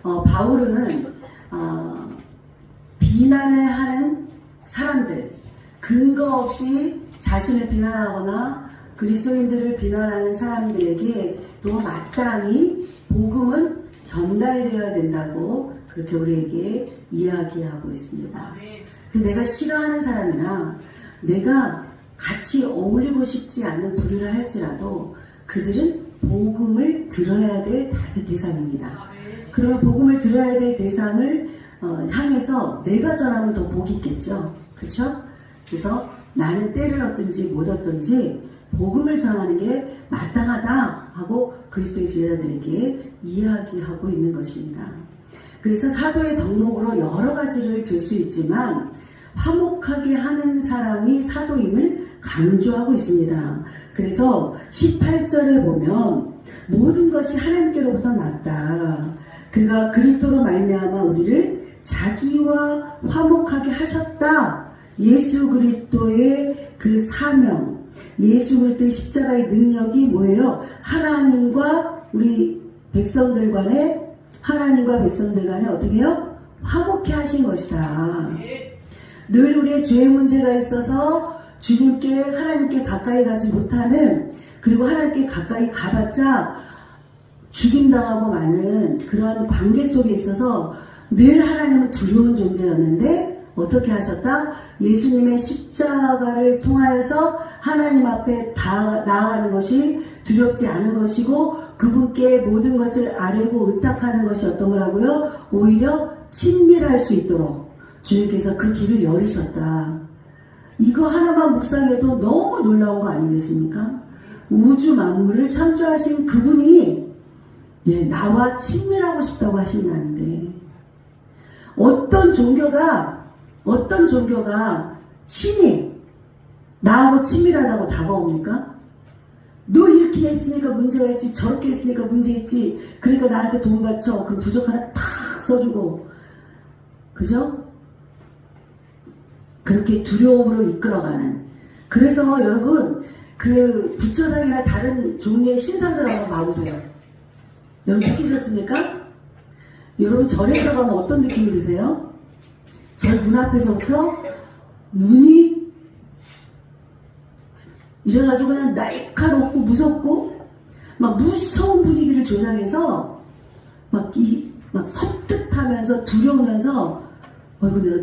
바울은 비난을 하는 사람들, 근거 없이 자신을 비난하거나 그리스도인들을 비난하는 사람들에게 또 마땅히 복음은 전달되어야 된다고 그렇게 우리에게 이야기하고 있습니다. 그래서 내가 싫어하는 사람이나 내가 같이 어울리고 싶지 않는 부류를 할지라도 그들은 복음을 들어야 될 대상입니다. 그러면 복음을 들어야 될 대상을 향해서 내가 전하면 더 복이 있겠죠. 그렇죠? 그래서 나는 때를 얻든지 못 얻든지 복음을 전하는 게 마땅하다 하고 그리스도의 제자들에게 이야기하고 있는 것입니다. 그래서 사도의 덕목으로 여러 가지를 들 수 있지만 화목하게 하는 사람이 사도임을 강조하고 있습니다. 그래서 18절에 보면 모든 것이 하나님께로부터 났다. 그가 그리스도로 말미암아 우리를 자기와 화목하게 하셨다. 예수 그리스도의 그 사명, 예수 그리스도의 십자가의 능력이 뭐예요? 하나님과 백성들 간에 어떻게 해요? 화목해 하신 것이다. 늘 우리의 죄의 문제가 있어서 하나님께 가까이 가지 못하는, 그리고 하나님께 가까이 가봤자 죽임당하고 마는 그러한 관계 속에 있어서 늘 하나님은 두려운 존재였는데 어떻게 하셨다? 예수님의 십자가를 통하여서 하나님 앞에 나아가는 것이 두렵지 않은 것이고 그분께 모든 것을 아뢰고 의탁하는 것이 어떤 거라고요? 오히려 친밀할 수 있도록 주님께서 그 길을 열으셨다. 이거 하나만 묵상해도 너무 놀라운 거 아니겠습니까? 우주 만물을 창조하신 그분이 나와 친밀하고 싶다고 하신다는데 어떤 종교가 신이 나하고 친밀하다고 다가옵니까? 너 이렇게 했으니까 문제가 있지, 저렇게 했으니까 문제 있지, 그러니까 나한테 돈 바쳐, 그럼 부족 하나 탁 써주고, 그죠? 그렇게 두려움으로 이끌어가는. 그래서 여러분 그 부처상이나 다른 종류의 신상들 한번 봐보세요. 여러분 느끼셨습니까? 여러분 절에 들어가면 어떤 느낌이 드세요? 절 문 앞에서부터 눈이 이래가지고 그냥 날카롭고 무섭고 막 무서운 분위기를 조장해서 막 섬뜩하면서 두려우면서 이거 내가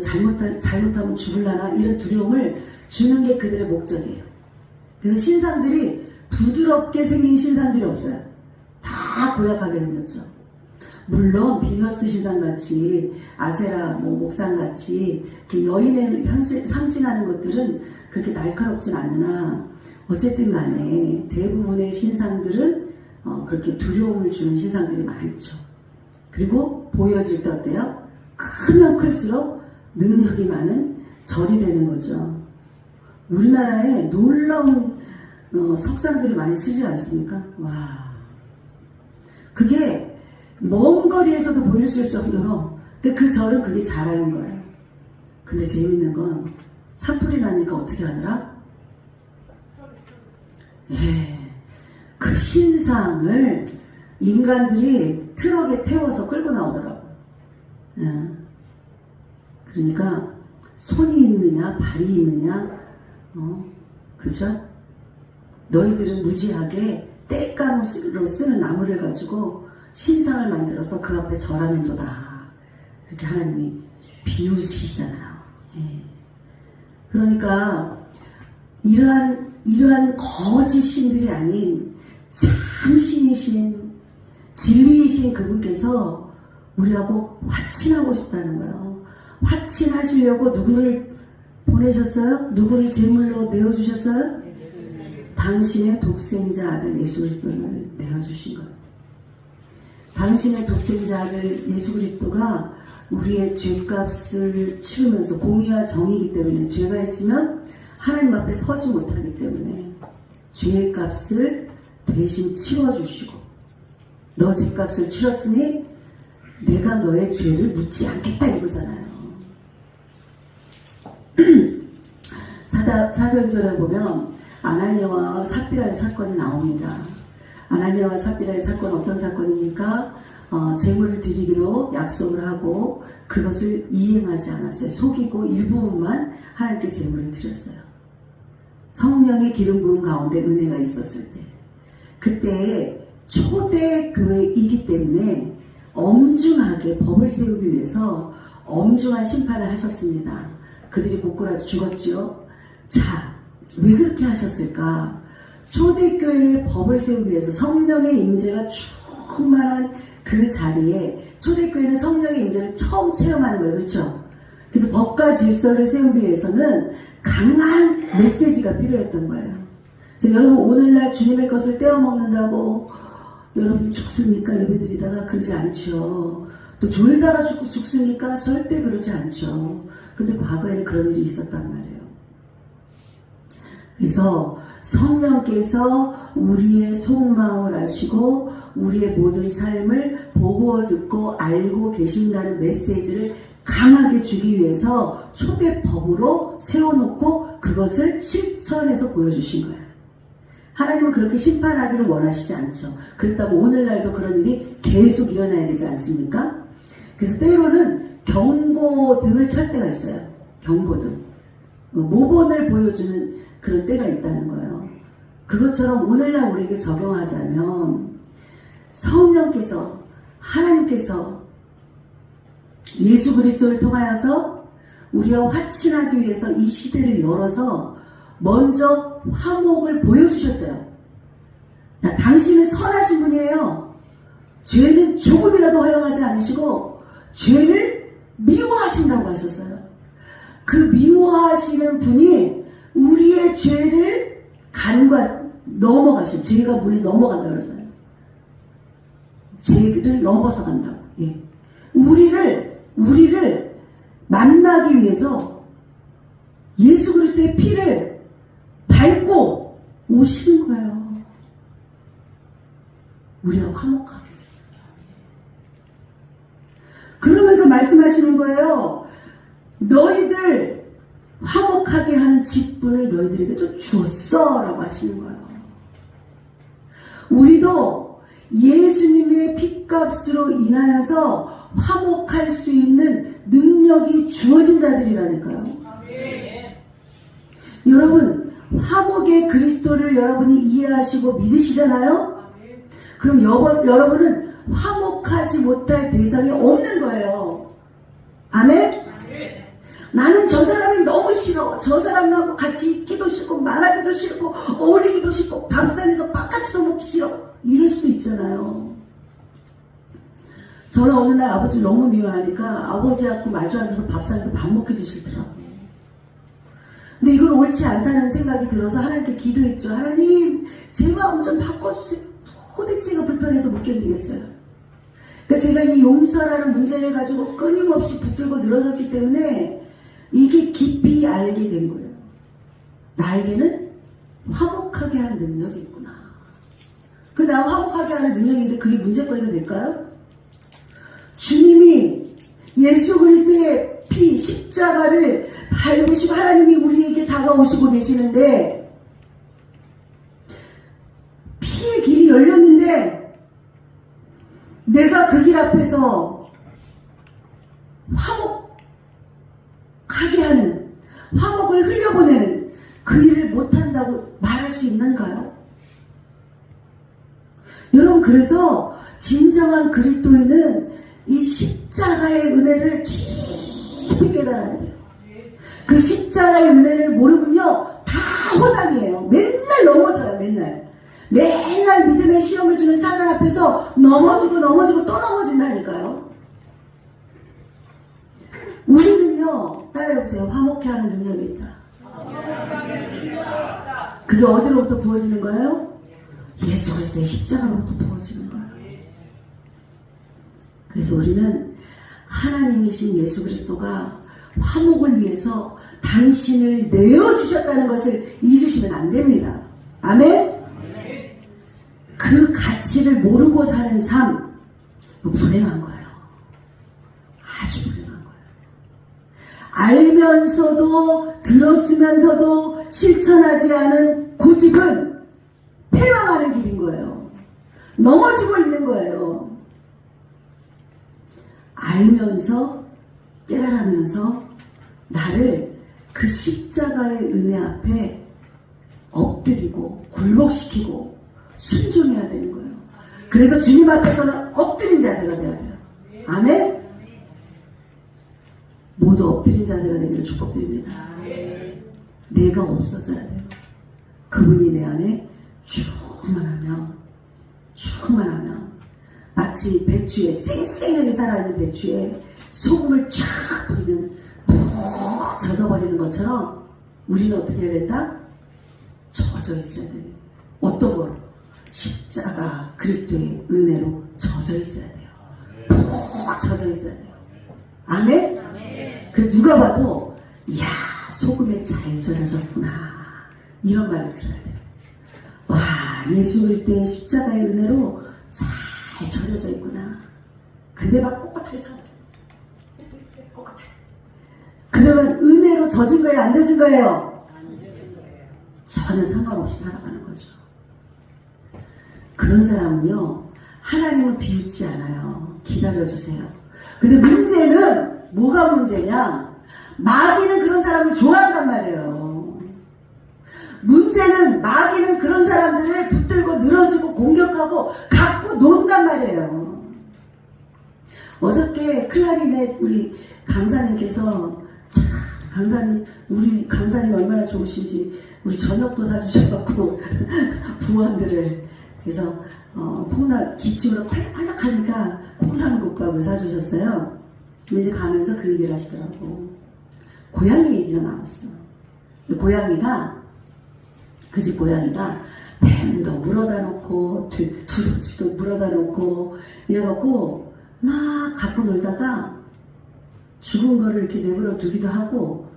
잘못하면 죽을라나 이런 두려움을 주는 게 그들의 목적이에요. 그래서 신상들이 부드럽게 생긴 신상들이 없어요. 다 고약하게 생겼죠. 물론 비너스 신상같이 아세라 목상같이 여인을 상징하는 것들은 그렇게 날카롭진 않으나 어쨌든 간에 대부분의 신상들은 그렇게 두려움을 주는 신상들이 많죠. 그리고 보여질 때 어때요? 크면 클수록 능력이 많은 절이 되는 거죠. 우리나라에 놀라운 석상들이 많이 쓰지 않습니까? 와, 그게 먼 거리에서도 보일 수 있을 정도로, 근데 그 절은 그게 자랑인 거예요. 근데 재밌는 건 산불이 나니까 어떻게 하더라? 그 신상을 인간들이 트럭에 태워서 끌고 나오더라고. 그러니까 손이 있느냐 발이 있느냐, 그죠? 너희들은 무지하게 땔감으로 쓰는 나무를 가지고 신상을 만들어서 그 앞에 절하면 도다. 그렇게 하나님이 비웃으시잖아요. 그러니까 이러한 거짓 신들이 아닌 참신이신 진리이신 그분께서 우리하고 화친하고 싶다는 거예요. 화친하시려고 누구를 보내셨어요? 누구를 제물로 내어주셨어요? 당신의 독생자 아들 예수 그리스도를 내어주신 거예요. 당신의 독생자 아들 예수 그리스도가 우리의 죄값을 치르면서, 공의와 정의이기 때문에, 죄가 있으면 하나님 앞에 서지 못하기 때문에 죄의 값을 대신 치러주시고, 너 죄값을 치렀으니 내가 너의 죄를 묻지 않겠다 이거잖아요. 사도행전을 보면 아나니아와 삽비라의 사건이 나옵니다. 아나니아와 삽비라의 사건은 어떤 사건입니까? 제물을 드리기로 약속을 하고 그것을 이행하지 않았어요. 속이고 일부분만 하나님께 제물을 드렸어요. 성령의 기름 부음 가운데 은혜가 있었을 때, 그때에 초대 교회이기 때문에 엄중하게 법을 세우기 위해서 엄중한 심판을 하셨습니다. 그들이 고꾸라져 죽었지요. 자, 왜 그렇게 하셨을까? 초대교회의 법을 세우기 위해서 성령의 임재가 충만한 그 자리에, 초대교회는 성령의 임재를 처음 체험하는 거예요. 그렇죠? 그래서 법과 질서를 세우기 위해서는 강한 메시지가 필요했던 거예요. 그래서 여러분, 오늘날 주님의 것을 떼어먹는다고 여러분 죽습니까? 예배드리다가 그러지 않죠. 또 졸다가 죽습니까? 절대 그러지 않죠. 근데 과거에는 그런 일이 있었단 말이에요. 그래서 성령께서 우리의 속마음을 아시고 우리의 모든 삶을 보고 듣고 알고 계신다는 메시지를 강하게 주기 위해서 초대법으로 세워놓고 그것을 실천해서 보여주신 거예요. 하나님은 그렇게 심판하기를 원하시지 않죠. 그렇다고 오늘날도 그런 일이 계속 일어나야 되지 않습니까? 그래서 때로는 경고등을 켤 때가 있어요. 경고등. 모본을 보여주는 그런 때가 있다는 거예요. 그것처럼 오늘날 우리에게 적용하자면 성령께서, 하나님께서 예수 그리스도를 통하여서 우리와 화친하기 위해서 이 시대를 열어서 먼저 화목을 보여주셨어요. 야, 당신은 선하신 분이에요. 죄는 조금이라도 허용하지 않으시고 죄를 미워하신다고 하셨어요. 그 미워하시는 분이 우리의 죄를 넘어가셔요. 죄가 물에 넘어간다고 그러잖아요. 죄를 넘어서 간다고. 예. 우리를 만나기 위해서 예수 그리스도의 피를 밟고 오신 거예요. 우리가 화목하기 위해서. 그러면서 말씀하시는 거예요. 너희들 화목하게 하는 직분을 너희들에게도 주었어 라고 하시는 거예요. 우리도 예수님의 핏값으로 인하여서 화목할 수 있는 능력이 주어진 자들이라니까요. 여러분, 화목의 그리스도를 여러분이 이해하시고 믿으시잖아요? 그럼 여러분은 화목하지 못할 대상이 없는 거예요. 아멘? 나는 저 사람이 너무 싫어. 저 사람하고 같이 있기도 싫고 말하기도 싫고 어울리기도 싫고 밥상에서 밥같이도 먹기 싫어. 이럴 수도 있잖아요. 저는 어느 날 아버지를 너무 미워하니까 아버지하고 마주 앉아서 밥상에서 밥 먹기도 싫더라고요. 근데 이건 옳지 않다는 생각이 들어서 하나님께 기도했죠. 하나님, 제 마음 좀 바꿔주세요. 도대체가 불편해서 못 견디겠어요. 그러니까 제가 이 용서라는 문제를 가지고 끊임없이 붙들고 늘어졌기 때문에 이게 깊이 알게 된 거예요. 나에게는 화목하게 하는 능력이 있구나. 나 화목하게 하는 능력인데 그게 문제거리가 될까요? 주님이 예수 그리스도의 피 십자가를 밟으시고 하나님이 우리에게 다가오시고 계시는데 피의 길이 열렸는데 내가 그 길 앞에서 화목하게 하는, 화목을 흘려보내는 그 일을 못한다고 말할 수 있는가요? 여러분, 그래서 진정한 그리스도인은 이 십자가의 은혜를 깊이 깨달아야 돼요. 그 십자가의 은혜를 모르군요. 다 호당이에요. 맨날 넘어져요. 맨날 믿음의 시험을 주는 사단 앞에서 넘어지고 또 넘어진다니까요. 우리는요, 따라해보세요. 화목해 하는 능력이 있다. 그게 어디로부터 부어지는 거예요? 예수 그리스도의 십자가로부터 부어지는 거예요. 그래서 우리는 하나님이신 예수 그리스도가 화목을 위해서 당신을 내어주셨다는 것을 잊으시면 안 됩니다. 아멘? 그 가치를 모르고 사는 삶, 불행한 거예요. 아주 불행한 거예요. 알면서도 들었으면서도 실천하지 않은 고집은 패망하는 길인 거예요. 넘어지고 있는 거예요. 알면서 깨달으면서 나를 그 십자가의 은혜 앞에 엎드리고 굴복시키고 순종해야 되는 거예요. 그래서 주님 앞에서는 엎드린 자세가 되어야 돼요. 아멘? 모두 엎드린 자세가 되기를 축복드립니다. 내가 없어져야 돼요. 그분이 내 안에 충만하면 마치 배추에 쌩쌩하게 살아있는 배추에 소금을 쫙 뿌리면 푹 젖어버리는 것처럼 우리는 어떻게 해야 된다? 젖어 있어야 돼요. 어떤 거로? 십자가 그리스도의 은혜로 젖어 있어야 돼요. 푹 젖어 있어야 돼요. 아멘? 그래서 누가 봐도 이야 소금에 잘 절여졌구나 이런 말을 들어야 돼요. 와 예수 그리스도의 십자가의 은혜로 잘 절여져 있구나. 근데 막 꼿꼿하게 살아. 꼿꼿해. 그러면 은혜로 젖은 거예요? 안 젖은 거예요? 전혀 상관없이 살아가는 거죠. 그런 사람은요 하나님은 비웃지 않아요. 기다려주세요. 근데 문제는 뭐가 문제냐? 마귀는 그런 사람을 좋아한단 말이에요. 문제는 마귀는 그런 사람들을 붙들고 늘어지고 공격하고 갖고 논단 말이에요. 어저께 클라리넷 우리 강사님께서 참 강사님 우리 강사님 얼마나 좋으신지 우리 저녁도 사주셔갖고 부원들을 그래서 콩나물 기침으로 펄럭펄럭 하니까 콩나물국밥을 사주셨어요. 근데 가면서 그 얘기를 하시더라고. 고양이 얘기가 나왔어. 그 집 고양이가 뱀도 물어다 놓고 두더지도 물어다 놓고 이래갖고 막 갖고 놀다가 죽은 거를 이렇게 내버려 두기도 하고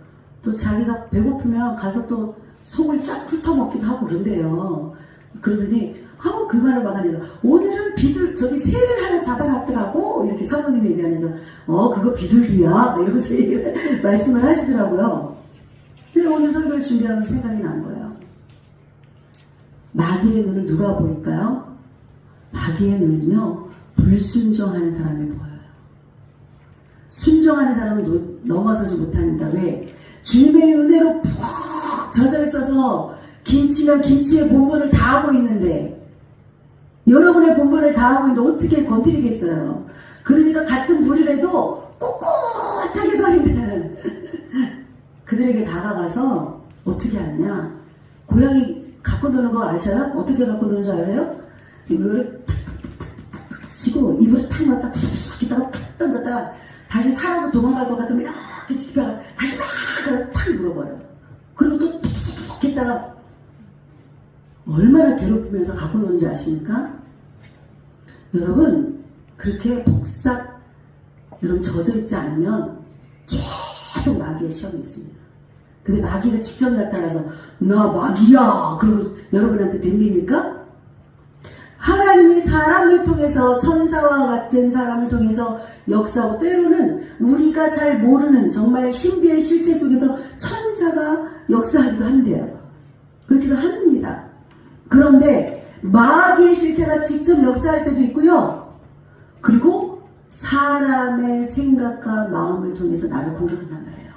또 자기가 배고프면 가서 또 속을 쫙 훑어먹기도 하고 그런대요. 그러더니 그 말을 막 하니까 오늘은 저기 새를 하나 잡아놨더라고 이렇게 사모님이 얘기하니까 그거 비둘기야 이러면서 말씀을 하시더라고요. 근데 오늘 설교를 준비하면서 생각이 난 거예요. 마귀의 눈은 누가 보일까요? 마귀의 눈은요 불순종하는 사람이 보여요. 순종하는 사람은 넘어서지 못합니다. 왜? 주님의 은혜로 푹 젖어 있어서 김치면 김치의 본분을 다 하고 있는데 여러분의 본분을 다 하고 있는데 어떻게 건드리겠어요? 그러니까 같은 불이라도 꼿꼿하게 서 있는 그들에게 다가가서 어떻게 하느냐? 고양이 갖고 노는 거 아셔요? 어떻게 갖고 노는 줄 알아요? 이거를 툭툭툭툭 치고 입으로 탁 넣었다 툭툭 했다가 툭 던졌다가 다시 살아서 도망갈 것 같으면 이렇게 짚다가 다시 막 탁 물어버려요. 그리고 또 툭툭툭 했다가 얼마나 괴롭히면서 갖고 노는지 아십니까? 여러분 그렇게 복삭 여러분 젖어 있지 않으면 계속 마귀의 시험이 있습니다. 근데 마귀가 직접 나타나서 나 마귀야 그러고 여러분한테 덤빕니까? 하나님이 사람을 통해서 천사와 같은 사람을 통해서 역사하고 때로는 우리가 잘 모르는 정말 신비의 실체 속에서 천사가 역사하기도 한대요. 그렇기도 합니다. 그런데 마귀의 실체가 직접 역사할 때도 있고요. 그리고 사람의 생각과 마음을 통해서 나를 공격한단 말이에요.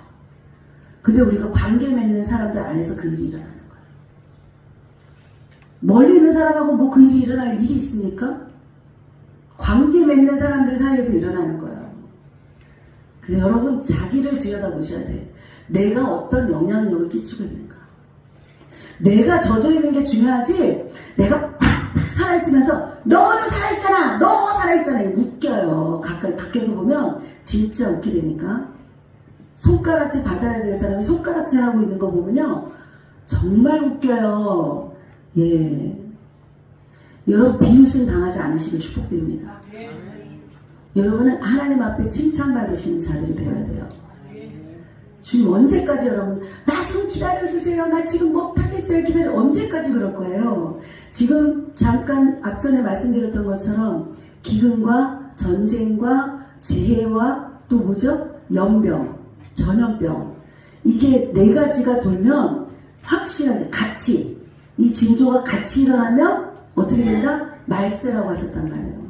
근데 우리가 관계 맺는 사람들 안에서 그 일이 일어나는 거예요. 멀리 있는 사람하고 뭐 그 일이 일어날 일이 있습니까? 관계 맺는 사람들 사이에서 일어나는 거예요. 그래서 여러분 자기를 들여다보셔야 돼. 내가 어떤 영향력을 끼치고 있는가. 내가 젖어 있는 게 중요하지 내가 팍팍 살아있으면서 너는 살아있잖아 너 살아있잖아 웃겨요. 가까이 밖에서 보면 진짜 웃기다니까. 손가락질 받아야 될 사람이 손가락질 하고 있는 거 보면요 정말 웃겨요. 예, 여러분 비웃음 당하지 않으시길 축복드립니다. 여러분은 하나님 앞에 칭찬받으시는 자들이 되어야 돼요. 주님 언제까지 여러분 나 좀 기다려주세요 나 지금 못하겠어요 기다려 언제까지 그럴 거예요? 지금 잠깐 앞전에 말씀드렸던 것처럼 기근과 전쟁과 재해와 또 뭐죠? 연병 전염병 이게 네 가지가 돌면 확실하게 같이 이 징조가 같이 일어나면 어떻게 된다? 말세라고 하셨단 말이에요.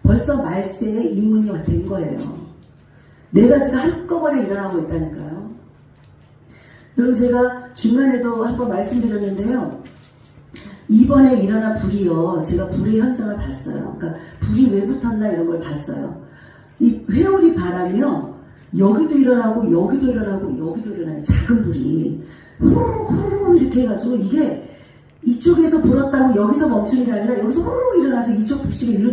벌써 말세의 인문이 된 거예요. 네 가지가 한꺼번에 일어나고 있다니까요. 여러분, 제가 중간에도 한번 말씀드렸는데요. 이번에 일어난 불이요, 제가 불의 현장을 봤어요. 그러니까 불이 왜 붙었나 이런 걸 봤어요. 이 회오리 바람이요, 여기도 일어나고 여기도 일어나고 여기도 일어나요. 작은 불이 후루룩 이렇게 해가지고, 이게 이쪽에서 불었다고 여기서 멈추는 게 아니라 여기서 후루룩 일어나서 이쪽 불씨가 위로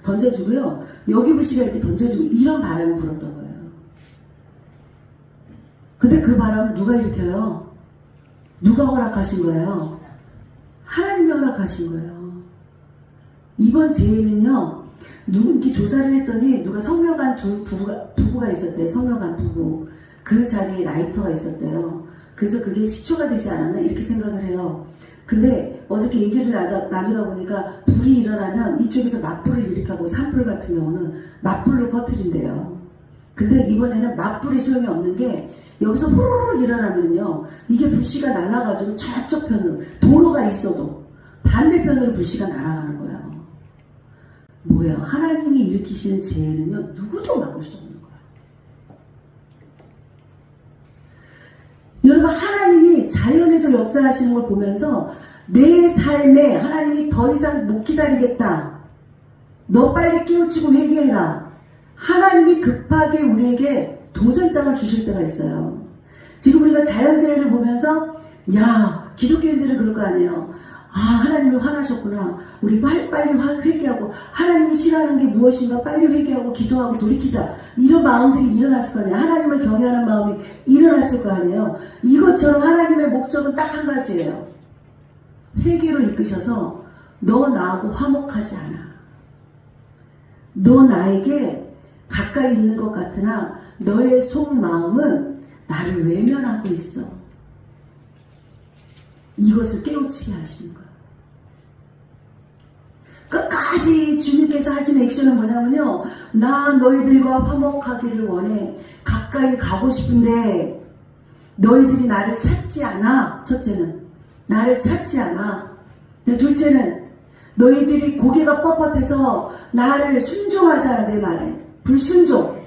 던져주고요, 여기 불씨가 이렇게 던져주고, 이런 바람이 불었던 거예요. 근데 그 바람을 누가 일으켜요? 누가 허락하신 거예요? 하나님이 허락하신 거예요. 이번 재해는요, 누군지 조사를 했더니 누가 성묘관 부부가 있었대요. 성묘관 부부. 그 자리에 라이터가 있었대요. 그래서 그게 시초가 되지 않았나 이렇게 생각을 해요. 근데 어저께 얘기를 나누다 보니까 불이 일어나면 이쪽에서 맞불을 일으키고, 산불 같은 경우는 맞불로 꺼트린대요. 근데 이번에는 맞불의 소용이 없는 게, 여기서 후루룩 일어나면요, 이게 불씨가 날아가지고 저쪽 편으로, 도로가 있어도 반대편으로 불씨가 날아가는 거예요. 뭐예요? 하나님이 일으키시는 재해는요, 누구도 막을 수 없는 거예요. 여러분, 하나님이 자연에서 역사하시는 걸 보면서 내 삶에 하나님이 더 이상 못 기다리겠다, 너 빨리 깨우치고 회개해라, 하나님이 급하게 우리에게 도전장을 주실 때가 있어요. 지금 우리가 자연재해를 보면서, 야, 기독교인들은 그럴 거 아니에요. 아, 하나님이 화나셨구나, 우리 빨리 회개하고, 하나님이 싫어하는 게 무엇인가 빨리 회개하고 기도하고 돌이키자, 이런 마음들이 일어났을 거 아니에요. 하나님을 경외하는 마음이 일어났을 거 아니에요. 이것처럼 하나님의 목적은 딱 한 가지예요. 회개로 이끄셔서 너 나하고 화목하지 않아, 너 나에게 가까이 있는 것 같으나 너의 속마음은 나를 외면하고 있어. 이것을 깨우치게 하시는 거예요. 끝까지 주님께서 하시는 액션은 뭐냐면요, 나 너희들과 화목하기를 원해. 가까이 가고 싶은데 너희들이 나를 찾지 않아. 첫째는 나를 찾지 않아. 둘째는 너희들이 고개가 뻣뻣해서 나를 순종하지 않아. 내 말에 불순종.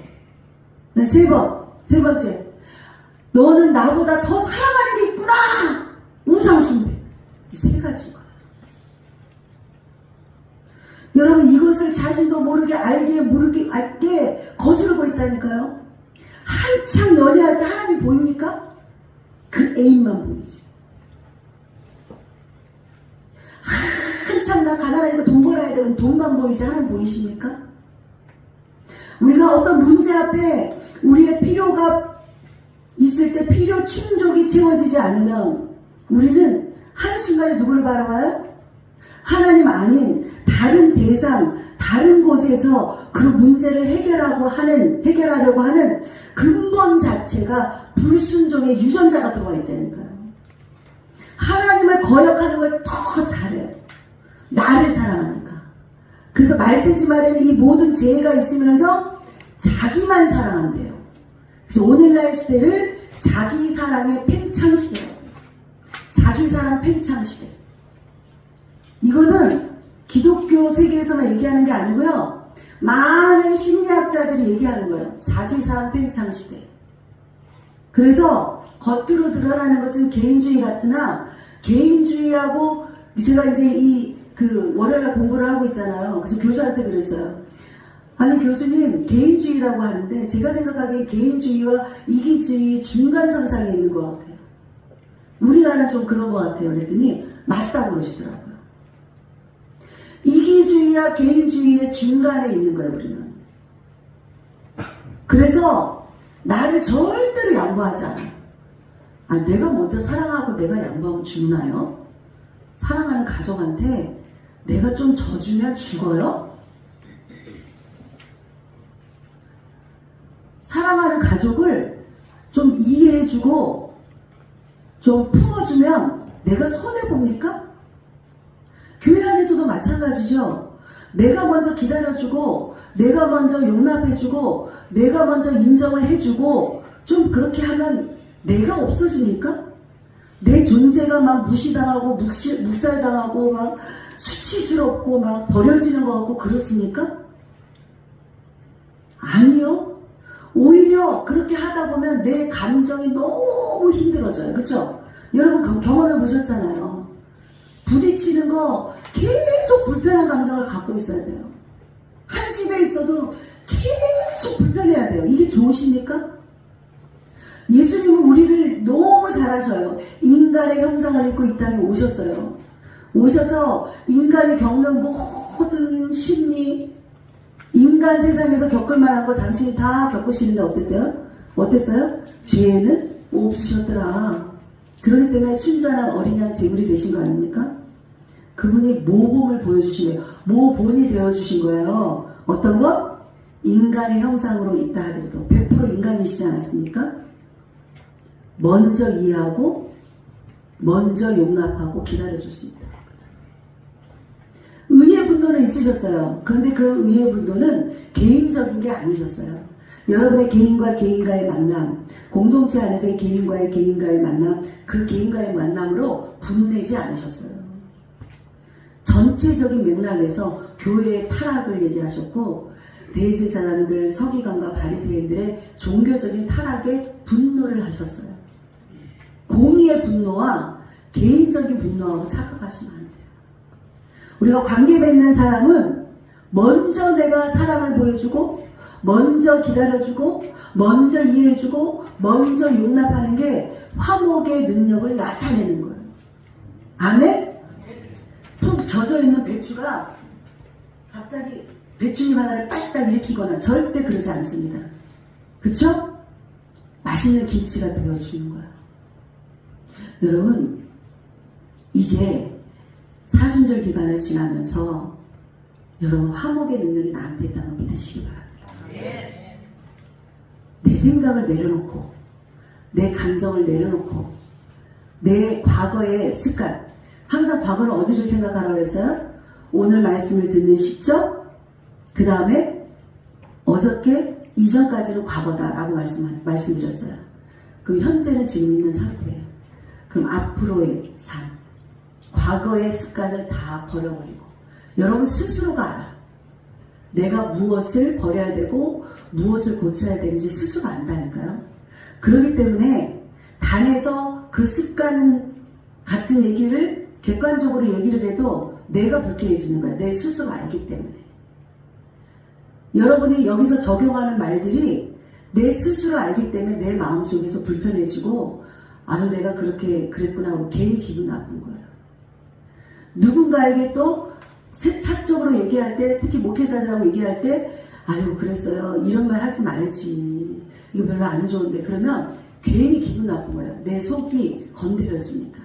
세 번째, 너는 나보다 더 사랑하는 게 있구나. 우상숭배. 이 세 가지인 거예요. 여러분, 이것을 자신도 모르게 알게 거스르고 있다니까요. 한창 연애할 때 하나님 보입니까? 그 애인만 보이지. 한창 나 가난하니까 돈 벌어야 되는 돈만 보이지 하나님 보이십니까? 우리가 어떤 문제 앞에 우리의 필요가 있을 때 필요 충족이 채워지지 않으면 우리는 한순간에 누구를 바라봐요? 하나님 아닌 다른 대상, 다른 곳에서 그 문제를 해결하려고 하는 근본 자체가 불순종의 유전자가 들어와 있다니까요. 하나님을 거역하는 걸 더 잘해요. 나를 사랑하니까. 그래서 말세지 말에는 이 모든 죄가 있으면서 자기만 사랑한대요. 그래서 오늘날 시대를 자기 사랑의 팽창 시대라고. 자기 사랑 팽창 시대. 이거는 기독교 세계에서만 얘기하는 게 아니고요, 많은 심리학자들이 얘기하는 거예요. 자기 사랑 팽창 시대. 그래서 겉으로 드러나는 것은 개인주의 같으나, 개인주의하고 제가 이제 월요일날 공부를 하고 있잖아요. 그래서 교수한테 그랬어요. 아니 교수님, 개인주의라고 하는데 제가 생각하기엔 개인주의와 이기주의 중간선상에 있는 것 같아요. 우리나라는 좀 그런 것 같아요. 그랬더니 맞다고 그러시더라고요. 이기주의와 개인주의의 중간에 있는 거예요, 우리는. 그래서 나를 절대로 양보하지 않아. 아, 내가 먼저 사랑하고 내가 양보하면 죽나요? 사랑하는 가족한테 내가 좀 져주면 죽어요? 사랑하는 가족을 좀 이해해주고 좀 품어주면 내가 손해봅니까? 교회 안에서도 마찬가지죠. 내가 먼저 기다려주고, 내가 먼저 용납해주고, 내가 먼저 인정을 해주고, 좀 그렇게 하면 내가 없어집니까? 내 존재가 막 무시당하고 묵살당하고 막 수치스럽고 막 버려지는 것 같고 그렇습니까? 아니요. 오히려 그렇게 하다 보면 내 감정이 너무 힘들어져요. 그쵸? 여러분 경험해 보셨잖아요. 부딪히는 거 계속 불편한 감정을 갖고 있어야 돼요. 한 집에 있어도 계속 불편해야 돼요. 이게 좋으십니까? 예수님은 우리를 너무 잘하셔요. 인간의 형상을 입고 이 땅에 오셨어요. 오셔서 인간이 겪는 모든 심리, 인간 세상에서 겪을 만한 거 당신이 다 겪으시는데 어땠대요? 어땠어요? 죄는 없으셨더라. 그렇기 때문에 순전한 어린 양 제물이 되신 거 아닙니까? 그분이 모범을 보여주신 거예요. 모본이 되어주신 거예요. 어떤 것? 인간의 형상으로 있다 하더라도 100% 인간이시지 않았습니까? 먼저 이해하고 먼저 용납하고 기다려줄 수 있다. 의의 분노는 있으셨어요. 그런데 그 의의 분노는 개인적인 게 아니셨어요. 여러분의 개인과 개인과의 만남, 공동체 안에서의 개인과의 만남, 그 개인과의 만남으로 분내지 않으셨어요. 전체적인 맥락에서 교회의 타락을 얘기하셨고, 대제사장들, 서기관과 바리새인들의 종교적인 타락에 분노를 하셨어요. 공의의 분노와 개인적인 분노하고 착각하시면 안 돼요. 우리가 관계 맺는 사람은 먼저 내가 사랑을 보여주고, 먼저 기다려주고, 먼저 이해해주고, 먼저 용납하는 게 화목의 능력을 나타내는 거예요. 아멘? 푹 젖어있는 배추가 갑자기 배추잎 하나를 빨딱 일으키거나 절대 그러지 않습니다. 그쵸? 맛있는 김치가 되어주는 거예요. 여러분, 이제 사순절 기간을 지나면서 여러분 화목의 능력이 나한테 있다는 걸 믿으시기 바랍니다. 내 생각을 내려놓고, 내 감정을 내려놓고, 내 과거의 습관, 항상 과거는 어디를 생각하라고 했어요? 오늘 말씀을 듣는 시점, 그 다음에 어저께 이전까지는 과거다라고 말씀드렸어요. 그럼 현재는 지금 있는 상태예요. 그럼 앞으로의 삶, 과거의 습관을 다 버려버리고, 여러분 스스로가 알아. 내가 무엇을 버려야 되고 무엇을 고쳐야 되는지 스스로 안다니까요. 그렇기 때문에 단에서 그 습관 같은 얘기를 객관적으로 얘기를 해도 내가 불쾌해지는 거야. 내 스스로 알기 때문에. 여러분이 여기서 적용하는 말들이 내 스스로 알기 때문에 내 마음속에서 불편해지고, 아유 내가 그렇게 그랬구나 하고 괜히 기분 나쁜 거예요. 누군가에게 또 사적으로 얘기할 때, 특히 목회자들하고 얘기할 때, 아유 그랬어요, 이런 말 하지 말지, 이거 별로 안 좋은데, 그러면 괜히 기분 나쁜 거예요. 내 속이 건드려지니까.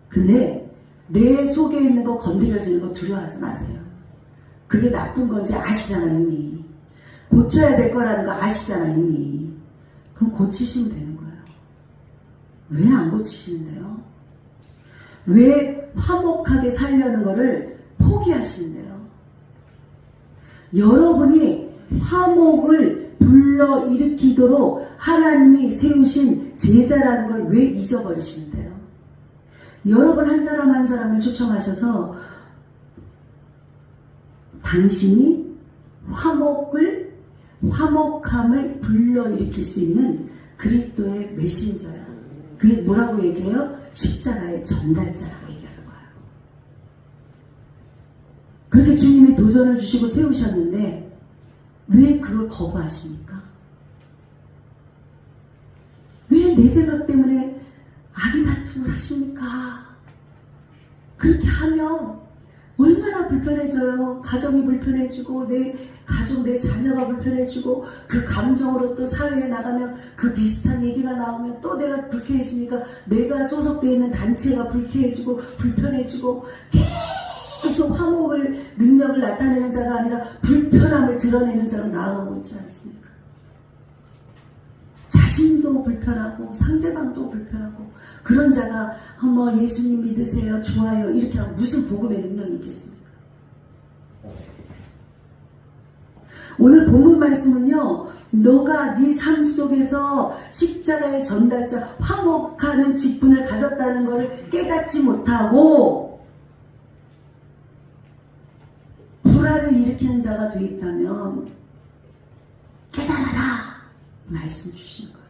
근데 내 속에 있는 거 건드려지는 거 두려워하지 마세요. 그게 나쁜 건지 아시잖아 이미. 고쳐야 될 거라는 거 아시잖아 이미. 그럼 고치시면 되는 거예요. 왜 안 고치시는데요? 왜 화목하게 살려는 거를 포기하시는데요? 여러분이 화목을 불러일으키도록 하나님이 세우신 제자라는 걸 왜 잊어버리시는데요? 여러분 한 사람 한 사람을 초청하셔서 당신이 화목함을 불러일으킬 수 있는 그리스도의 메신저야. 그게 뭐라고 얘기해요? 십자가의 전달자라고 얘기하는 거예요. 그렇게 주님이 도전을 주시고 세우셨는데 왜 그걸 거부하십니까? 왜 내 생각 때문에 악의 다툼을 하십니까? 그렇게 하면 얼마나 불편해져요. 가정이 불편해지고, 내 가족, 내 자녀가 불편해지고, 그 감정으로 또 사회에 나가면 그 비슷한 얘기가 나오면 또 내가 불쾌해지니까 내가 소속되어 있는 단체가 불쾌해지고 불편해지고, 계속 화목을 능력을 나타내는 자가 아니라 불편함을 드러내는 자로 나아가고 있지 않습니까? 자신도 불편하고 상대방도 불편하고, 그런 자가 뭐 예수님 믿으세요, 좋아요 이렇게 하면 무슨 복음의 능력이 있겠습니까? 오늘 본문 말씀은요, 너가 네 삶 속에서 십자가의 전달자, 화목하는 직분을 가졌다는 것을 깨닫지 못하고 불화를 일으키는 자가 되어 있다면 깨달아라 말씀 주시는 거예요.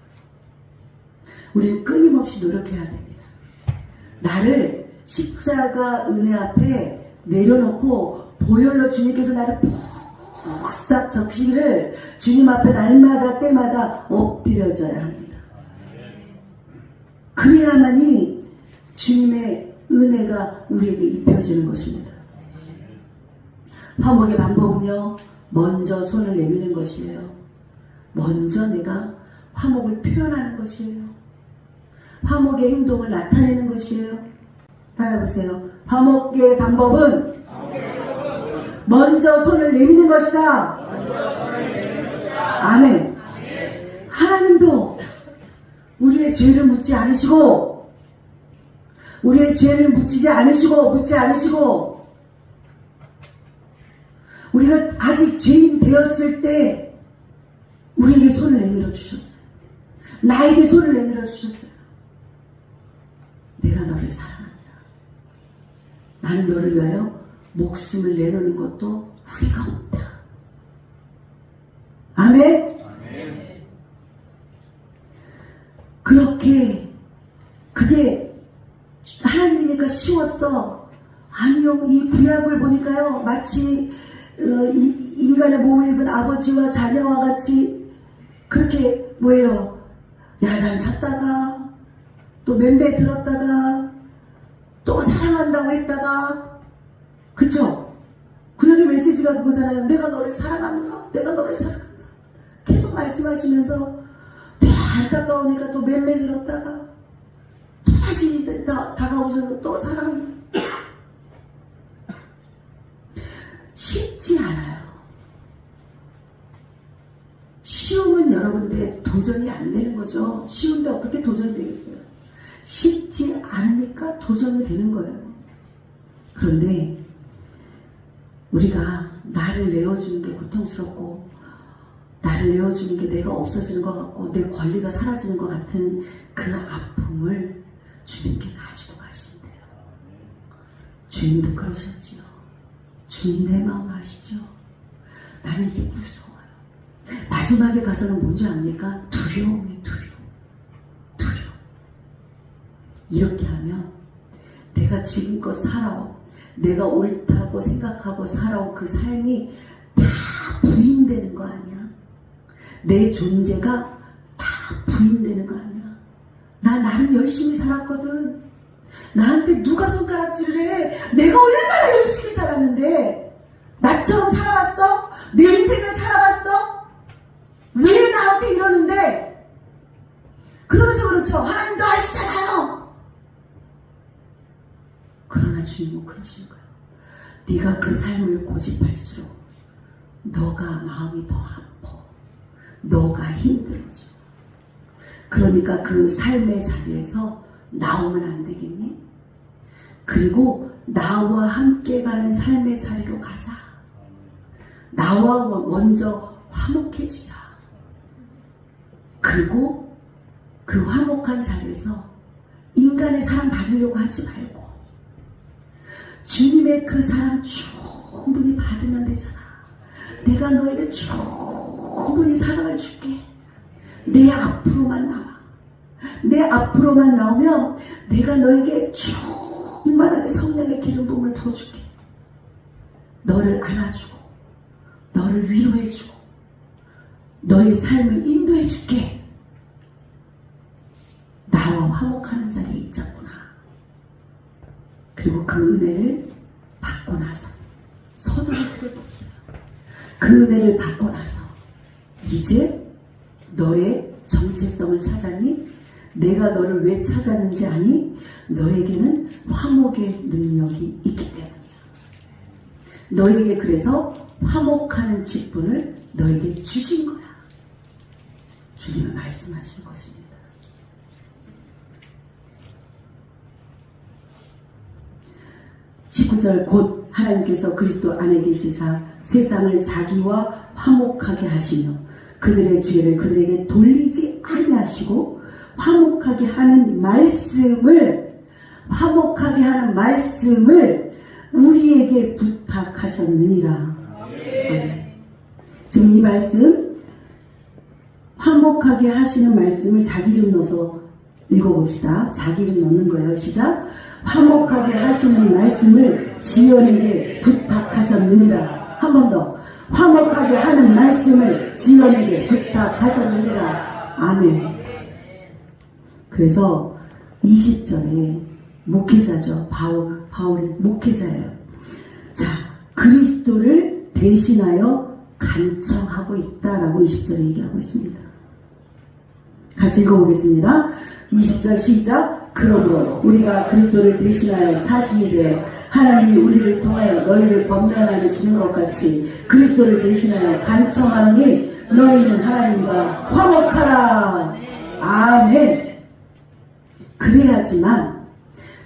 우리는 끊임없이 노력해야 됩니다. 나를 십자가 은혜 앞에 내려놓고 보혈로 주님께서 나를 폭삭 적시기를 주님 앞에 날마다 때마다 엎드려져야 합니다. 그래야만이 주님의 은혜가 우리에게 입혀지는 것입니다. 화목의 방법은요, 먼저 손을 내미는 것이에요. 먼저 내가 화목을 표현하는 것이에요. 화목의 행동을 나타내는 것이에요. 따라보세요. 화목의 방법은 먼저 손을 내미는 것이다. 아멘. 하나님도 우리의 죄를 묻지 않으시고, 우리의 죄를 묻지 않으시고, 우리가 아직 죄인 되었을 때 우리에게 손을 내밀어 주셨어요. 나에게 손을 내밀어 주셨어요. 내가 너를 사랑한다. 나는 너를 위하여 목숨을 내놓는 것도 후회가 없다. 아멘. 그렇게 그게 하나님이니까 쉬웠어. 아니요. 이 구약을 보니까요, 마치 인간의 몸을 입은 아버지와 자녀와 같이 그렇게 뭐예요? 야단쳤다가 또 맴매 들었다가 또 사랑한다고 했다가, 그쵸? 구약의 메시지가 그거잖아요. 내가 너를 사랑한다. 내가 너를 사랑한다. 계속 말씀하시면서 또 안타까우니까 또 맴매 들었다가 또 다시 다가오셔서 또 사랑한다. 쉽지 않아요. 쉬우면 여러분들 도전이 안 되는 거죠. 쉬운데 어떻게 도전이 되겠어요? 쉽지 않으니까 도전이 되는 거예요. 그런데 우리가 나를 내어주는 게 고통스럽고, 나를 내어주는 게 내가 없어지는 것 같고, 내 권리가 사라지는 것 같은 그 아픔을 주님께 가지고 가신대요. 주님도 그러셨지요. 주님 내 마음 아시죠? 나는 이게 무서워요. 마지막에 가서는 뭔지 압니까? 두려움이에요. 두려움. 이렇게 하면 내가 지금껏 살아온, 내가 옳다고 생각하고 살아온 그 삶이 다 부인되는 거 아니야? 내 존재가 다 부인되는 거 아니야? 나 나름 열심히 살았거든. 나한테 누가 손가락질을 해? 내가 얼마나 열심히 살았는데 나처럼 살아봤어? 내 인생을 살아봤어? 왜 나한테 이러는데? 그러면서 그렇죠. 하나님도 아시잖아요. 그러나 주님은 그러신 거예요. 네가 그 삶을 고집할수록 너가 마음이 더 아파. 너가 힘들어져. 그러니까 그 삶의 자리에서 나오면 안 되겠니? 그리고 나와 함께 가는 삶의 자리로 가자. 나와 먼저 화목해지자. 그리고 그 화목한 자리에서 인간의 사랑 받으려고 하지 말고 주님의 그 사랑 충분히 받으면 되잖아. 내가 너에게 충분히 사랑을 줄게. 내 앞으로만 나와. 내 앞으로만 나오면 내가 너에게 충만하게 성령의 기름 부음을 부어줄게. 너를 안아주고 너를 위로해주고 너의 삶을 인도해줄게. 나와 화목하는 자리에 있었구나. 그리고 그 은혜를 받고 나서 서두를 필요가 없어요. 그 은혜를 받고 나서 이제 너의 정체성을 찾았니? 내가 너를 왜 찾았는지 아니? 너에게는 화목의 능력이 있기 때문이야. 너에게 그래서 화목하는 직분을 너에게 주신 거야. 주님은 말씀하신 것입니다. 19절 곧 하나님께서 그리스도 안에 계시사 세상을 자기와 화목하게 하시며 그들의 죄를 그들에게 돌리지 아니하시고 화목하게 하는 말씀을 우리에게 부탁하셨느니라. 지금 이 말씀, 화목하게 하시는 말씀을 자기 이름 넣어서 읽어봅시다. 자기 이름 넣는 거예요. 시작. 화목하게 하시는 말씀을 지연에게 부탁하셨느니라. 한 번 더. 화목하게 하는 말씀을 지연에게 부탁하셨느니라. 아멘. 그래서 20절에 목회자죠. 바울이 목회자예요. 자, 그리스도를 대신하여 간청하고 있다라고 20절에 얘기하고 있습니다. 같이 읽어보겠습니다. 20절 시작. 그러므로 우리가 그리스도를 대신하여 사신이 되어 하나님이 우리를 통하여 너희를 권면하여 주는 것 같이 그리스도를 대신하여 간청하노니 너희는 하나님과 화목하라. 아멘.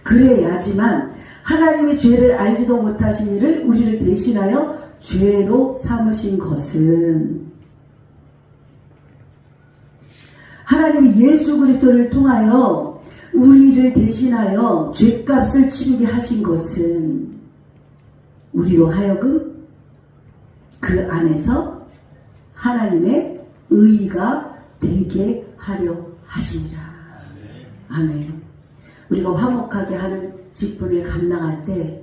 그래야지만 하나님이 죄를 알지도 못하신 이를 우리를 대신하여 죄로 삼으신 것은 하나님이 예수 그리스도를 통하여 우리를 대신하여 죄값을 치르게 하신 것은 우리로 하여금 그 안에서 하나님의 의가 되게 하려 하시니라. 아멘. 우리가 화목하게 하는 직분을 감당할 때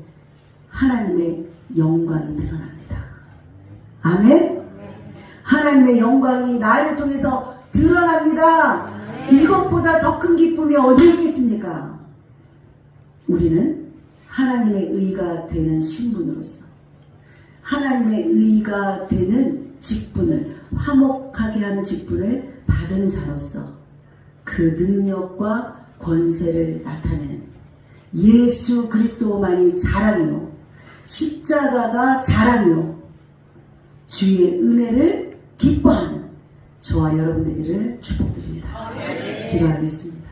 하나님의 영광이 드러납니다. 아멘. 하나님의 영광이 나를 통해서 드러납니다. 이것보다 더 큰 기쁨이 어디 있겠습니까? 우리는 하나님의 의가 되는 신분으로서 하나님의 의가 되는 직분을, 화목하게 하는 직분을 받은 자로서 그 능력과 권세를 나타내는 예수 그리스도만이 자랑이요, 십자가가 자랑이요, 주의 은혜를 기뻐하는 저와 여러분 되기를 축복드립니다. 기도하겠습니다.